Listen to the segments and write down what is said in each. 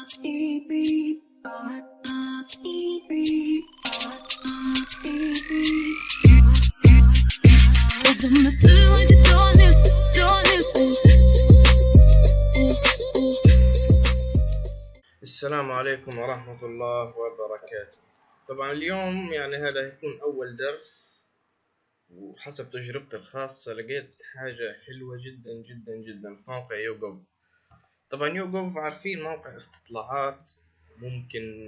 السلام عليكم ورحمة الله وبركاته. طبعا اليوم يعني هذا هيكون أول درس، وحسب تجربتي الخاصة لقيت حاجة حلوة جدا جدا جدا في موقع يوغوف. طبعا يوغوف عارفين موقع استطلاعات، ممكن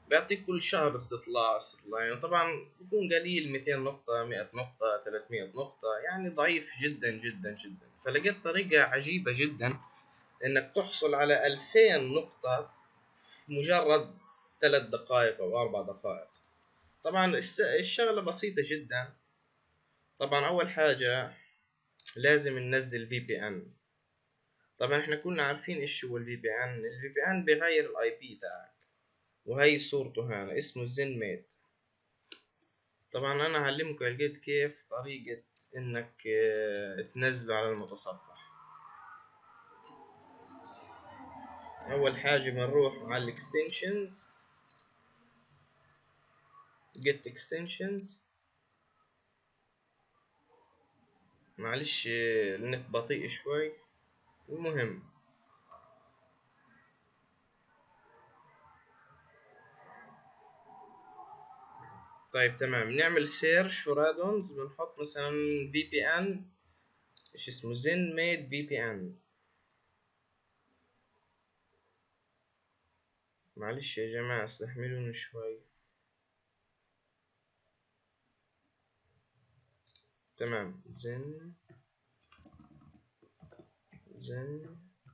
بيعطيك كل شهر استطلاعين. طبعا بيكون قليل 200 نقطة، 100 نقطة، 300 نقطة، يعني ضعيف جدا جدا جدا. فلقيت طريقة عجيبة جدا انك تحصل على 2000 نقطة في مجرد 3 دقائق او 4 دقائق. طبعا الشغلة بسيطة جدا. طبعا اول حاجة لازم ننزل VPN. طبعا احنا كلنا عارفين ايش هو الفي بي ان بيغير الاي بي تاعك، وهي صورته هنا اسمه زين. طبعا انا هعلمكم لقيت كيف طريقة انك تنزله على المتصفح. اول حاجة بنروح على الاكستنشنز، get extensions. معلش النت بطيء شوي. المهم طيب تمام، نعمل سيرش فور ادونز. بنحط مثلا VPN، ايش اسمه، زين ميد VPN. معلش يا جماعة استحملوني شوي. تمام، زين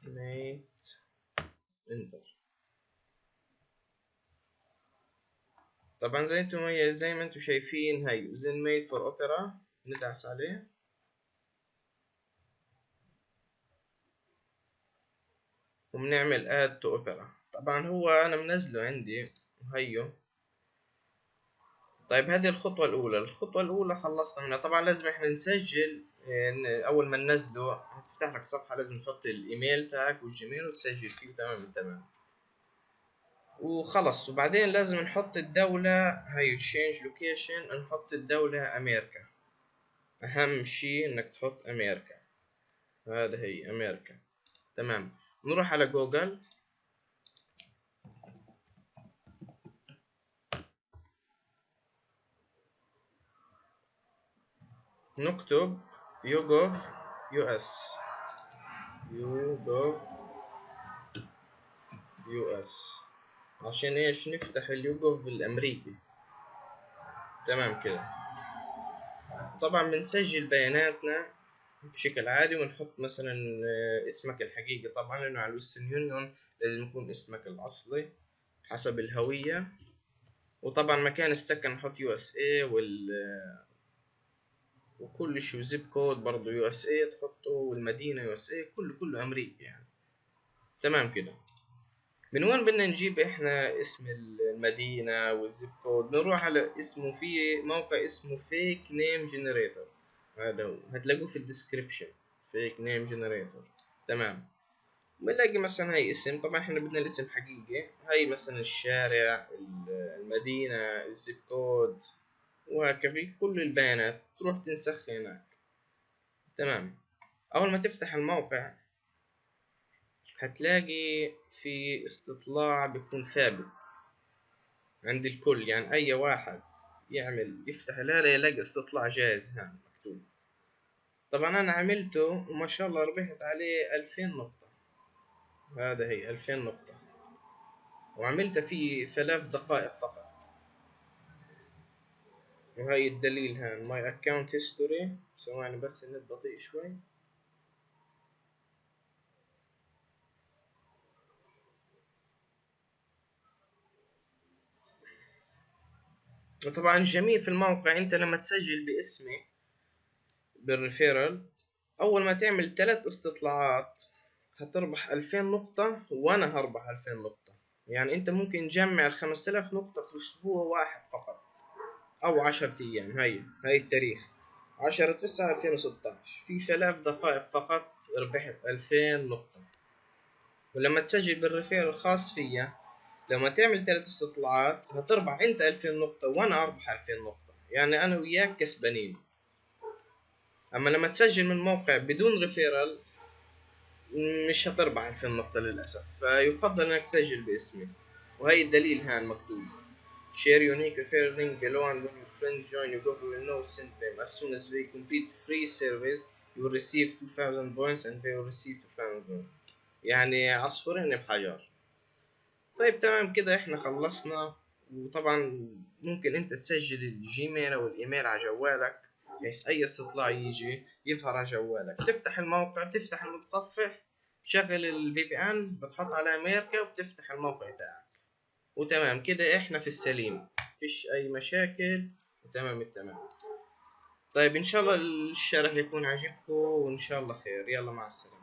ميد انتر. طبعا زي ما انتم شايفين هاي زين ميد فور اوبرا. ندعس عليه وبنعمل اد تو اوبرا. طبعا هو انا منزله عندي وهيو. طيب هذه الخطوة الأولى خلصنا منها. طبعا لازم احنا نسجل. أول ما ننزله هتفتح لك صفحة، لازم تحط الإيميل تاعك والجيميل وتسجل فيه. تمام وخلص. وبعدين لازم نحط الدولة، هاي change location، نحط الدولة أمريكا. أهم شي إنك تحط أمريكا. هذا هي أمريكا. تمام، نروح على جوجل، نكتب يوغوف US. عشان ايش؟ نفتح اليوغوف الامريكي. تمام كده. طبعا بنسجل بياناتنا بشكل عادي، ونحط مثلا اسمك الحقيقي. طبعا لانه على الويسترن يونيون لازم يكون اسمك الاصلي حسب الهوية. وطبعا مكان السكن نحط USA وكل شيء، زيب كود برضو USA تحطه، والمدينة USA، كله امريكي يعني. تمام كده. من وين بدنا نجيب احنا اسم المدينة والزيب كود؟ نروح على اسمه، في موقع اسمه فيك نيم جنريتور. هذا هو، هتلاقوه في الديسكريبشن، فيك نيم جنريتور. تمام، بنلاقي مثلا هاي اسم. طبعا احنا بدنا الاسم حقيقي. هاي مثلا الشارع، المدينة، الزيب كود، وهكذا كل البيانات تروح تنسخ هناك. تمام. اول ما تفتح الموقع هتلاقي في استطلاع بيكون ثابت عند الكل، يعني أي واحد يفتح الهذا يلاقي استطلاع جاهز هنا مكتوب. طبعا أنا عملته وما شاء الله ربحت عليه 2000 نقطة. هذا هي 2000 نقطة، وعملته في 3 دقائق فقط. وهي الدليل هان ماي اكونت هيستوري. ثواني بس النت بطيء شوي. وطبعا الجميل في الموقع، انت لما تسجل باسمي بالريفيرال، اول ما تعمل 3 استطلاعات هتربح 2000 نقطة، وانا هربح 2000 نقطة. يعني انت ممكن تجمع 5000 نقطة في اسبوع واحد فقط، او 10 ايام. هاي التاريخ 10/9/2016، في 3 دقائق فقط ربحت 2000 نقطة. ولما تسجل بالريفير الخاص فيا، لما تعمل 3 استطلاعات هتربح انت 2000 نقطة وانا اربح 2000 نقطة، يعني انا وياك كسبانين. اما لما تسجل من موقع بدون ريفيرال مش هتربح 2000 نقطة للأسف، فيفضل انك تسجل باسمي. وهي الدليل هان مكتوب share unique referral link below, and when your friends join your group will know send them. As soon as they complete free service you will receive 2000 points and they will receive 2000 points. يعني عصفورين بحجر. طيب تمام كده احنا خلصنا. وطبعا ممكن انت تسجل الجيميل او الايميل على جوالك بحيث اي استطلاع يجي يظهر على جوالك. تفتح الموقع، بتفتح المتصفح، تشغل الفي بي ان، بتحط على امريكا وبتفتح الموقع تاعك، وتمام كده احنا في السليم، مفيش اي مشاكل، وتمام التمام. طيب ان شاء الله الشرح يكون عجبكم وان شاء الله خير. يلا مع السلامة.